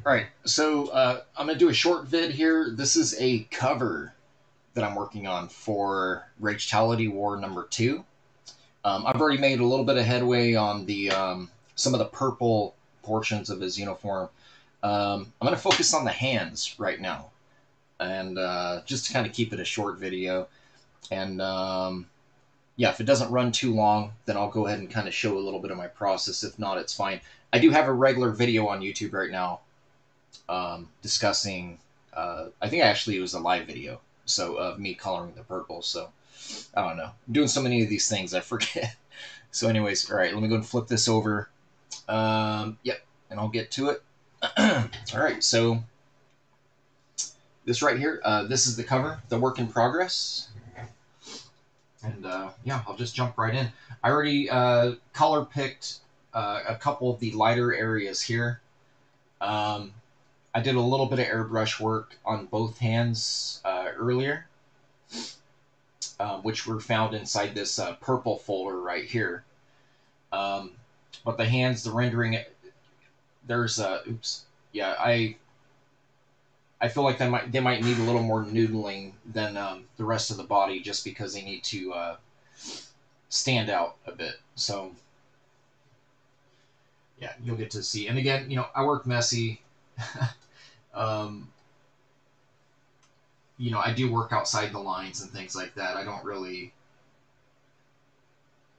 All right, so I'm going to do a short vid here. This is a cover that I'm working on for Ragetality War #2. I've already made a little bit of headway on the some of the purple portions of his uniform. I'm going to focus on the hands right now, and just to kind of keep it a short video. And yeah, if it doesn't run too long, then I'll go ahead and kind of show a little bit of my process. If not, it's fine. I do have a regular video on YouTube right now discussing. I think actually it was a live video, so of me coloring the purple. So I don't know. I'm doing so many of these things, I forget. So, anyways, all right, let me go and flip this over. Yep, and I'll get to it. All right, so this right here, this is the cover, the work in progress. And yeah, I'll just jump right in. I already color picked a couple of the lighter areas here. I did a little bit of airbrush work on both hands earlier, which were found inside this purple folder right here. But the hands, the rendering, there's oops, yeah, I feel like they might need a little more noodling than the rest of the body, just because they need to stand out a bit. So yeah, you'll get to see. And again, you know, I work messy. You know, I do work outside the lines and things like that. I don't really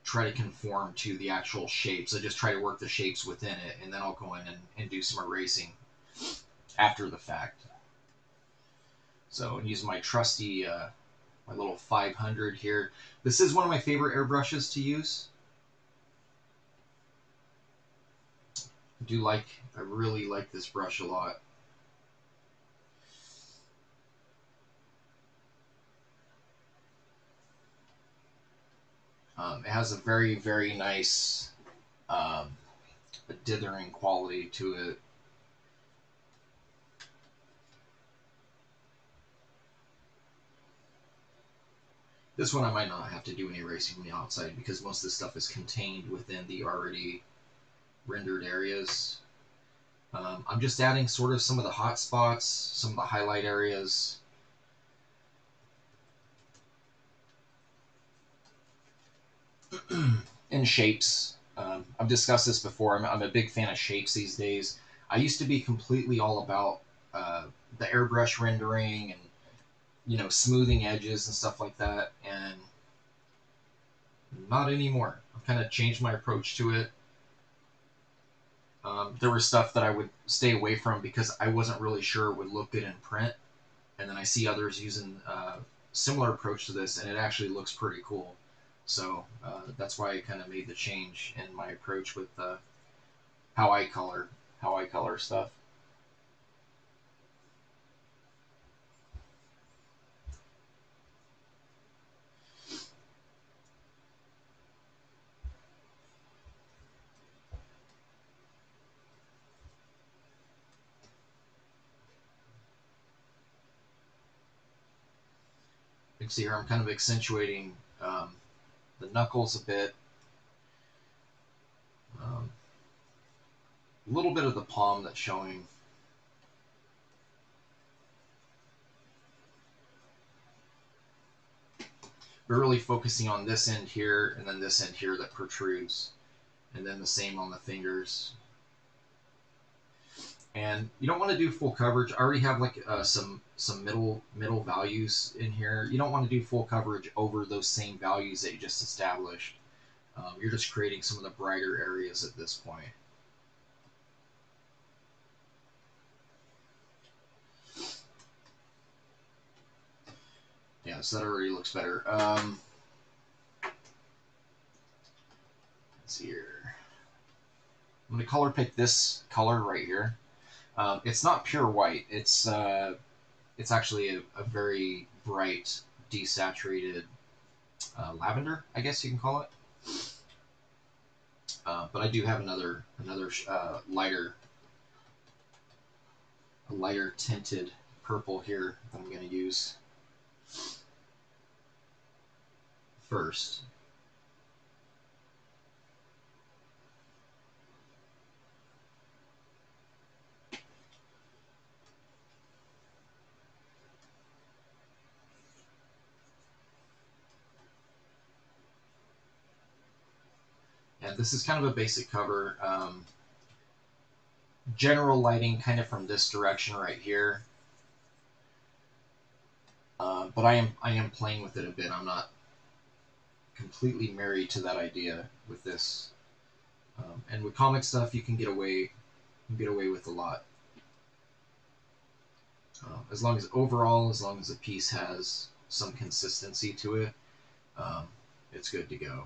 try to conform to the actual shapes. I just try to work the shapes within it, and then I'll go in and do some erasing after the fact. So use my trusty, my little 500 here. This is one of my favorite airbrushes to use. I really like this brush a lot. It has a very, very nice dithering quality to it. This one I might not have to do any erasing from the outside because most of this stuff is contained within the already rendered areas. I'm just adding sort of some of the hot spots, some of the highlight areas. And shapes. I've discussed this before. I'm a big fan of shapes these days. I used to be completely all about the airbrush rendering and, you know, smoothing edges and stuff like that, and not anymore. I've kind of changed my approach to it. There was stuff that I would stay away from because I wasn't really sure it would look good in print, and then I see others using a similar approach to this, and it actually looks pretty cool. So that's why I kind of made the change in my approach with how I color stuff. You can see here I'm kind of accentuating the knuckles a bit, a little bit of the palm that's showing. We're really focusing on this end here and then this end here that protrudes, and then the same on the fingers. And you don't want to do full coverage. I already have like some middle values in here. You don't want to do full coverage over those same values that you just established. You're just creating some of the brighter areas at this point. Yeah, so that already looks better. Let's see here. I'm going to color pick this color right here. It's not pure white. It's actually a very bright, desaturated lavender, I guess you can call it. But I do have another lighter tinted purple here that I'm going to use first. And this is kind of a basic cover. General lighting kind of from this direction right here. But I am playing with it a bit. I'm not completely married to that idea with this. And with comic stuff, you can get away with a lot. As long as the piece has some consistency to it, it's good to go.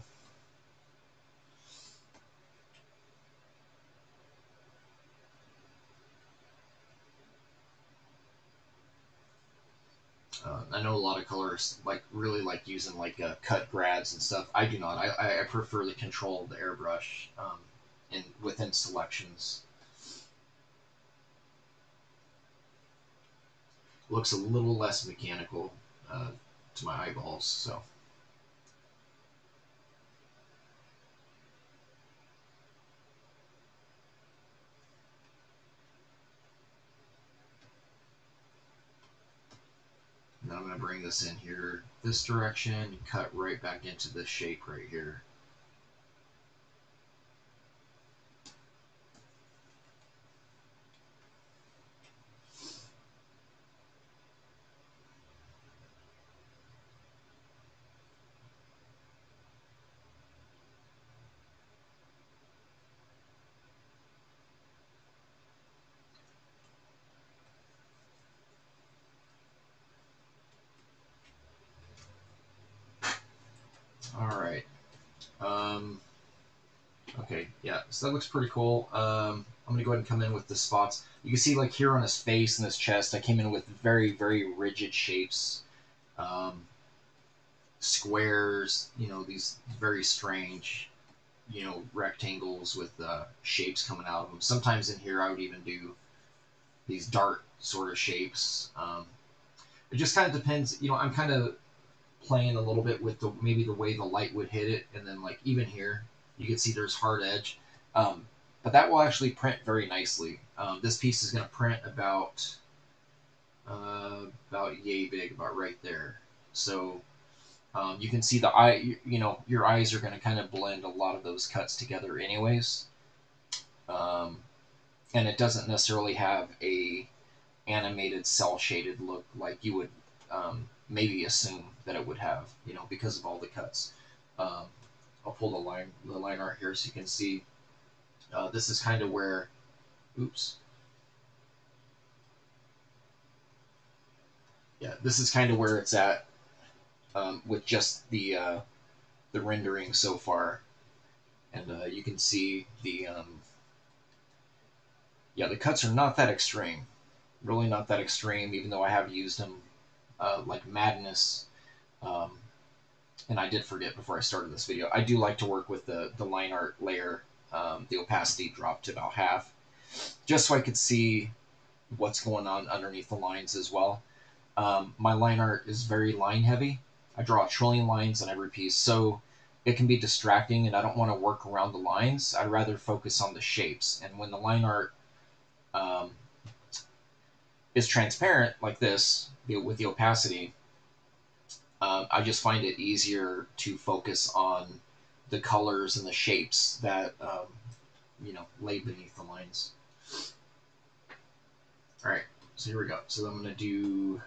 I know a lot of colorists really like using cut grabs and stuff. I do not. I prefer the control of the airbrush within selections. Looks a little less mechanical to my eyeballs. So. Now I'm going to bring this in here, this direction, and cut right back into this shape right here. All right. Okay, yeah, so that looks pretty cool. I'm gonna go ahead and come in with the spots. You can see here on his face and his chest, I came in with very, very rigid shapes. Squares, these very strange, rectangles with shapes coming out of them. Sometimes in here I would even do these dart sort of shapes. It just kind of depends. I'm kind of playing a little bit with maybe the way the light would hit it, and then even here you can see there's hard edge, but that will actually print very nicely. This piece is going to print about yay big, about right there. So you can see the eye. Your eyes are going to kind of blend a lot of those cuts together, anyways. And it doesn't necessarily have a animated cell shaded look like you would maybe assume that it would have, because of all the cuts. I'll pull the line art here so you can see. This is kind of where, oops. Yeah, this is kind of where it's at with just the rendering so far, and you can see the the cuts are not that extreme, really not that extreme. Even though I have used them like madness. And I did forget before I started this video, I do like to work with the line art layer, the opacity dropped to about half, just so I could see what's going on underneath the lines as well. My line art is very line heavy. I draw a trillion lines on every piece, so it can be distracting, and I don't want to work around the lines. I'd rather focus on the shapes. And when the line art is transparent like this, with the opacity, I just find it easier to focus on the colors and the shapes that lay beneath the lines. All right, so here we go. So I'm going to do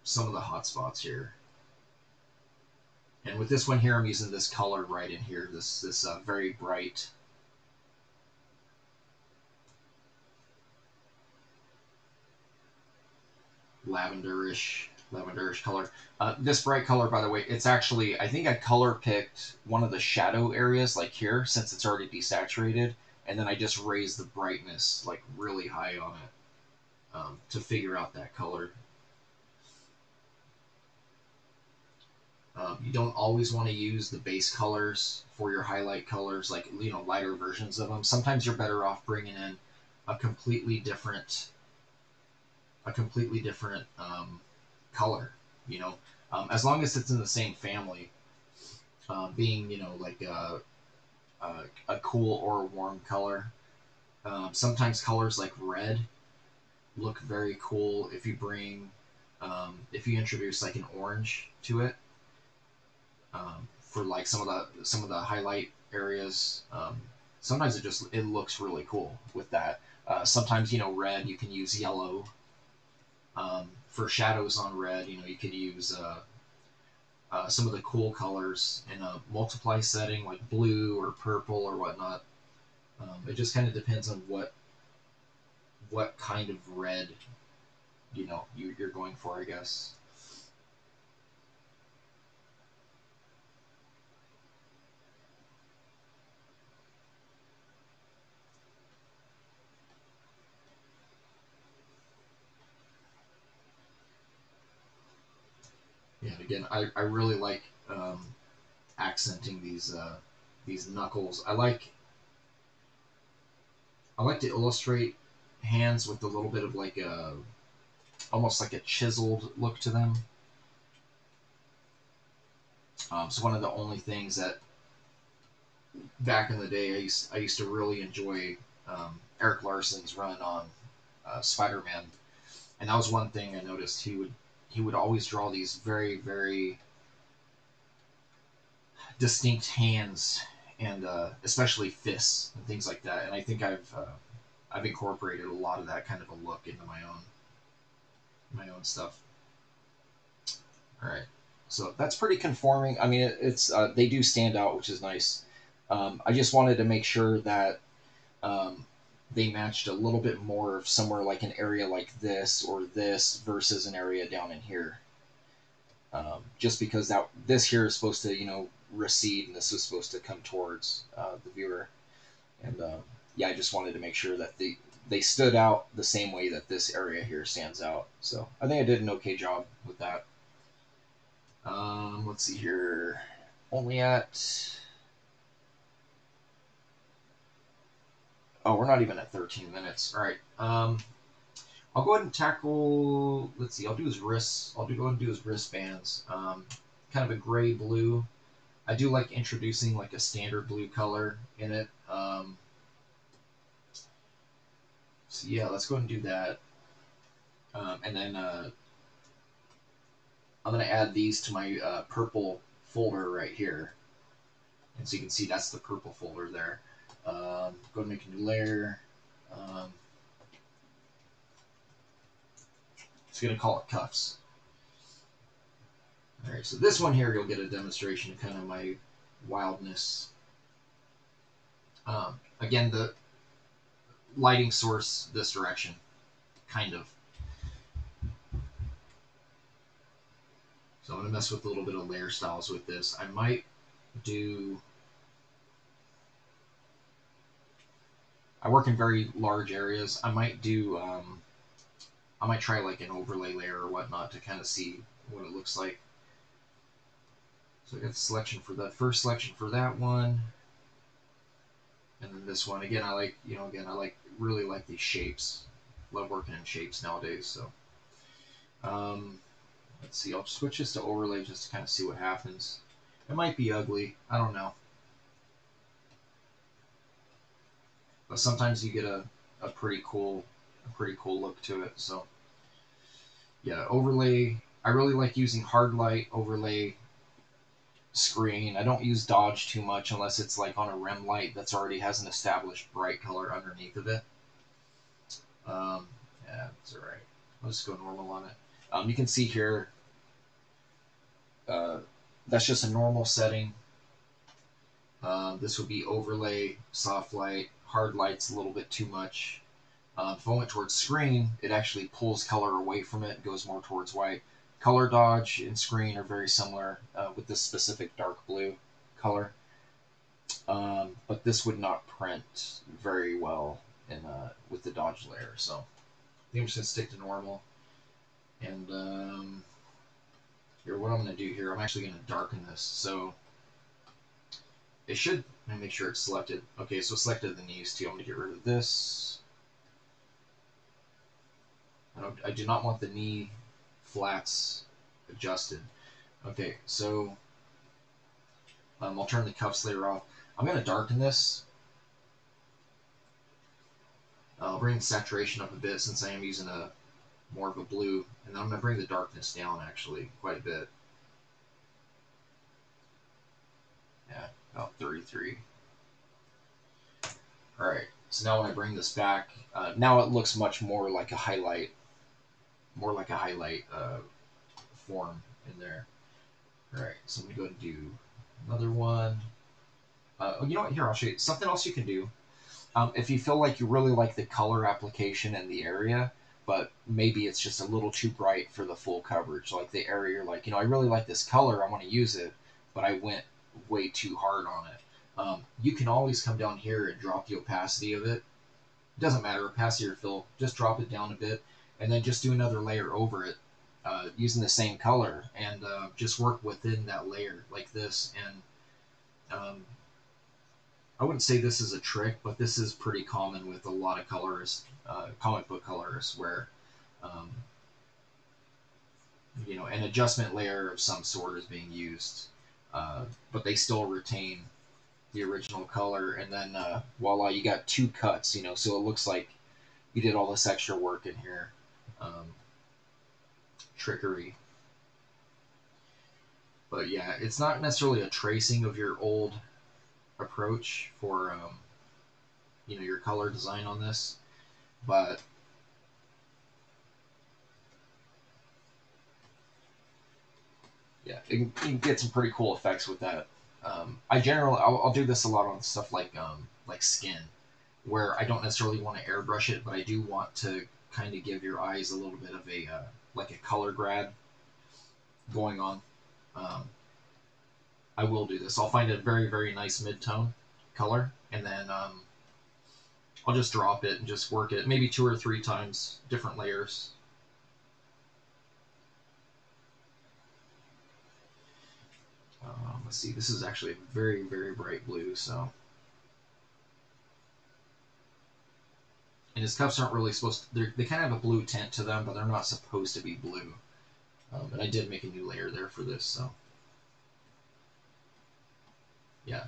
some of the hot spots here. And with this one here, I'm using this color right in here, this very bright lavenderish color. This bright color, by the way, it's actually, I think I color picked one of the shadow areas like here, since it's already desaturated, and then I just raised the brightness really high on it to figure out that color. You don't always want to use the base colors for your highlight colors, lighter versions of them. Sometimes you're better off bringing in a completely different color, as long as it's in the same family, being a cool or a warm color. Sometimes colors like red look very cool if you introduce an orange to it. for like some of the highlight areas. Sometimes it looks really cool with that. Sometimes, you know, red, you can use yellow. For shadows on red, you know, you could use some of the cool colors in a multiply setting, like blue or purple or whatnot. It just kind of depends on what kind of red, you know, you're going for, I guess. Yeah, and again, I really like accenting these knuckles. I like to illustrate hands with a little bit of like a almost like a chiseled look to them. So one of the only things that back in the day I used to really enjoy Eric Larson's run on Spider-Man, and that was one thing I noticed. He would always draw these very distinct hands and especially fists and things like that. And I think I've incorporated a lot of that kind of a look into my own stuff. All right, so that's pretty conforming. I mean, it's they do stand out, which is nice. I just wanted to make sure that um, they matched a little bit more of somewhere like an area like this or this versus an area down in here. Just because that this here is supposed to, you know, recede and this is supposed to come towards the viewer. And yeah, I just wanted to make sure that they stood out the same way that this area here stands out. So I think I did an okay job with that. Let's see here. Only at... Oh, we're not even at 13 minutes. All right. I'll go ahead and tackle... Let's see. I'll do his wrists. Go ahead and do his wristbands. Kind of a gray blue. I do like introducing like a standard blue color in it. So yeah, let's go ahead and do that. And then I'm going to add these to my purple folder right here. And so you can see that's the purple folder there. Go ahead and make a new layer. It's going to call it cuffs. All right, so this one here, you'll get a demonstration of kind of my wildness. Again, the lighting source this direction, kind of. So I'm going to mess with a little bit of layer styles with this. I might do... I work in very large areas. I might do... I might try like an overlay layer or whatnot to kind of see what it looks like. So I got the selection for that first selection for that one. And then this one, again, I like, you know, again, really like these shapes. Love working in shapes nowadays, so. Let's see, I'll switch this to overlay just to kind of see what happens. It might be ugly, I don't know. But sometimes you get a pretty cool look to it, so. Yeah, overlay, I really like using hard light, overlay, screen. I don't use dodge too much unless it's like on a REM light that's already has an established bright color underneath of it. Yeah, it's all right. I'll just go normal on it. You can see here, that's just a normal setting. This would be overlay, soft light, hard light's a little bit too much. If I went towards screen, it actually pulls color away from it, goes more towards white. Color dodge and screen are very similar with this specific dark blue color. But this would not print very well in with the dodge layer. So I think I'm just going to stick to normal. And here, what I'm going to do here, I'm actually going to darken this. So it should, let me make sure it's selected. Okay, so selected the knees too. I'm going to get rid of this. I do not want the knee flats adjusted. Okay, so I'll turn the cuffs layer off. I'm going to darken this. I'll bring the saturation up a bit since I am using more of a blue, and then I'm going to bring the darkness down actually quite a bit. about 33. All right. So now when I bring this back, now it looks much more like a highlight, form in there. All right. So I'm gonna go and do another one. You know what? Here, I'll show you something else you can do. If you feel like you really like the color application in the area, but maybe it's just a little too bright for the full coverage, like the area you're like, I really like this color, I want to use it, but I went way too hard on it. You can always come down here and drop the opacity of it. It doesn't matter, opacity or fill, just drop it down a bit, and then just do another layer over it using the same color, and just work within that layer like this. And I wouldn't say this is a trick, but this is pretty common with a lot of colorists, comic book colorists, where um, an adjustment layer of some sort is being used, but they still retain the original color, and then voila, you got two cuts. So it looks like you did all this extra work in here. Trickery. But yeah, it's not necessarily a tracing of your old approach for your color design on this, but yeah, you can get some pretty cool effects with that. I'll do this a lot on stuff like skin, where I don't necessarily want to airbrush it, but I do want to kind of give your eyes a little bit of a like a color grad going on. I will do this. I'll find a very, very nice mid-tone color, and then I'll just drop it and just work it maybe 2 or 3 times, different layers. Let's see, this is actually a very, very bright blue, so. And his cuffs aren't really supposed to, they kind of have a blue tint to them, but they're not supposed to be blue. And I did make a new layer there for this, so. Yeah.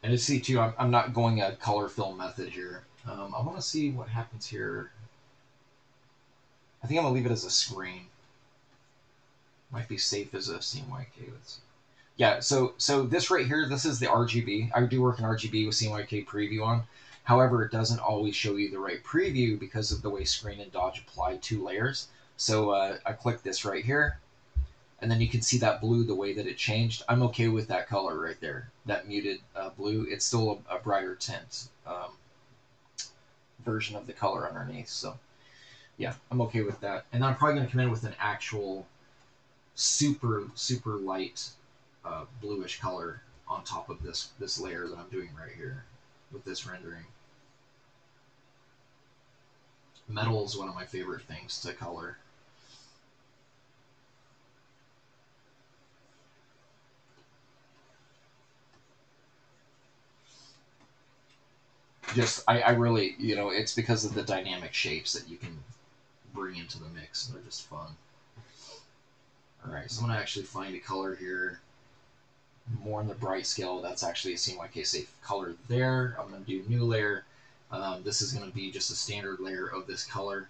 And you see too, I'm not going a color fill method here. I want to see what happens here. I think I'm going to leave it as a screen. Might be safe as a CMYK. Let's see. Yeah, so this right here, this is the RGB. I do work in RGB with CMYK preview on. However, it doesn't always show you the right preview because of the way screen and dodge apply 2 layers. So I click this right here, and then you can see that blue, the way that it changed. I'm okay with that color right there, that muted blue. It's still a brighter tint version of the color underneath. So yeah, I'm okay with that. And then I'm probably going to come in with an actual super, super light bluish color on top of this layer that I'm doing right here with this rendering. Metal is one of my favorite things to color. I really, it's because of the dynamic shapes that you can bring into the mix, and they're just fun. Alright, so I'm going to actually find a color here, more on the bright scale. That's actually a CMYK safe color there. I'm going to do new layer. This is going to be just a standard layer of this color.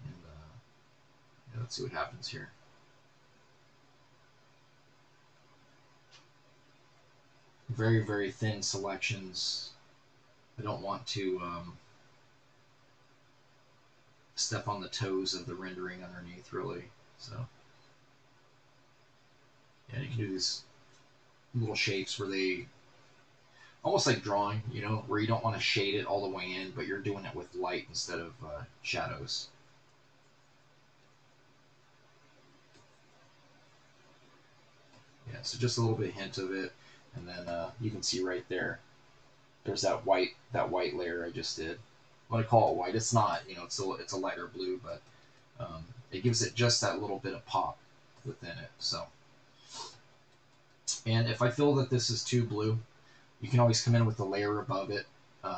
And yeah, let's see what happens here. Very, very thin selections. I don't want to step on the toes of the rendering underneath, really. So yeah, you can do these little shapes where they almost like drawing, where you don't want to shade it all the way in, but you're doing it with light instead of shadows. Yeah, so just a little bit hint of it, and then you can see right there. There's that white layer I just did. When I call it white, it's not. It's a lighter blue, but it gives it just that little bit of pop within it. So, and if I feel that this is too blue, you can always come in with the layer above it,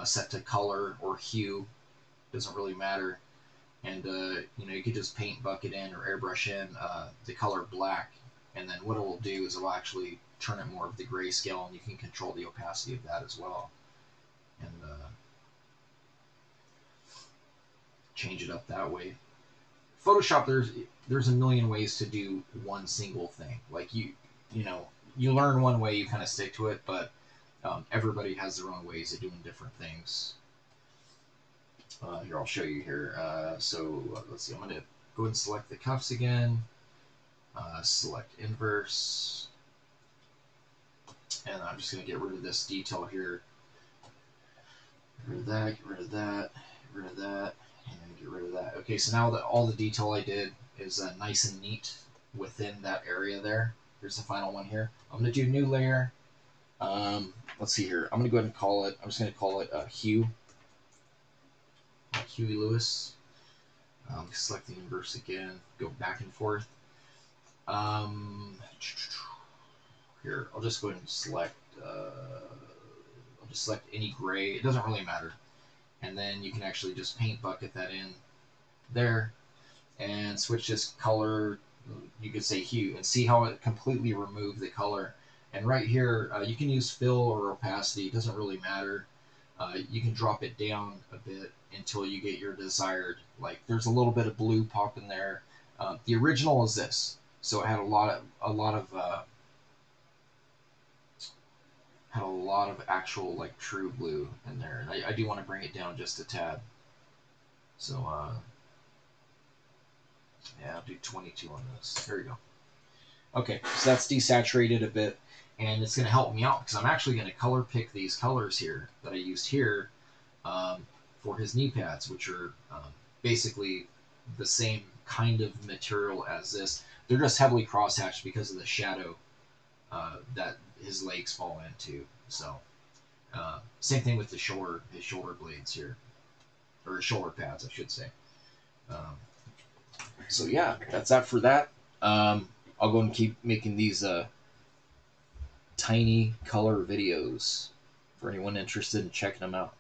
set to color or hue. Doesn't really matter. And you could just paint bucket in or airbrush in the color black, and then what it will do is it will actually turn it more of the grayscale, and you can control the opacity of that as well, and change it up that way. Photoshop, there's a million ways to do one single thing. Like you know, you learn one way, you kind of stick to it, but everybody has their own ways of doing different things. Here, I'll show you here. Let's see. I'm going to go ahead and select the cuffs again. Select inverse. And I'm just going to get rid of this detail here. Get rid of that, get rid of that, get rid of that, and get rid of that. Okay, so now that all the detail I did is nice and neat within that area there. Here's the final one here. I'm going to do new layer. Let's see here. I'm going to go ahead and call it, I'm just going to call it Hue. Huey Lewis. Select the inverse again. Go back and forth. Here, I'll just go ahead and select. I'll just select any gray. It doesn't really matter. And then you can actually just paint bucket that in there, and switch this color. You could say hue, and see how it completely removed the color. And right here, you can use fill or opacity. It doesn't really matter. You can drop it down a bit until you get your desired. Like there's a little bit of blue pop in there. The original is this, so it had a lot of actual like true blue in there, and I do want to bring it down just a tad. So yeah, I'll do 22 on this. There we go. Okay, so that's desaturated a bit, and it's going to help me out because I'm actually going to color pick these colors here that I used here for his knee pads, which are basically the same kind of material as this. They're just heavily crosshatched because of the shadow that his legs fall into. So same thing with his shoulder blades here, or shoulder pads, I should say. So yeah, that's that for that. I'll go and keep making these tiny color videos for anyone interested in checking them out.